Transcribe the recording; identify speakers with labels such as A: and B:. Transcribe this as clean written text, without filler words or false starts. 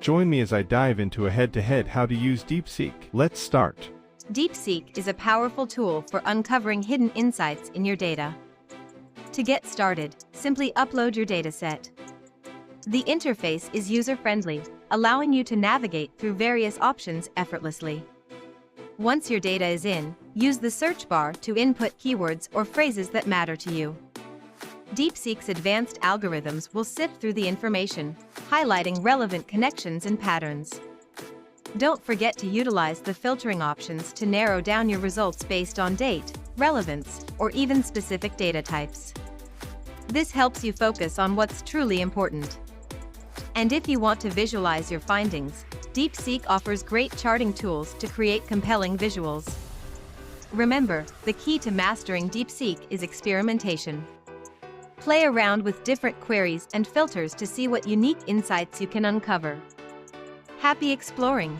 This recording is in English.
A: Join me as I dive into a head-to-head how to use DeepSeek. Let's start.
B: DeepSeek is a powerful tool for uncovering hidden insights in your data. To get started, simply upload your dataset. The interface is user-friendly, allowing you to navigate through various options effortlessly. Once your data is in, use the search bar to input keywords or phrases that matter to you. DeepSeek's advanced algorithms will sift through the information, highlighting relevant connections and patterns. Don't forget to utilize the filtering options to narrow down your results based on date, relevance, or even specific data types. This helps you focus on what's truly important. And if you want to visualize your findings, DeepSeek offers great charting tools to create compelling visuals. Remember, the key to mastering DeepSeek is experimentation. Play around with different queries and filters to see what unique insights you can uncover. Happy exploring!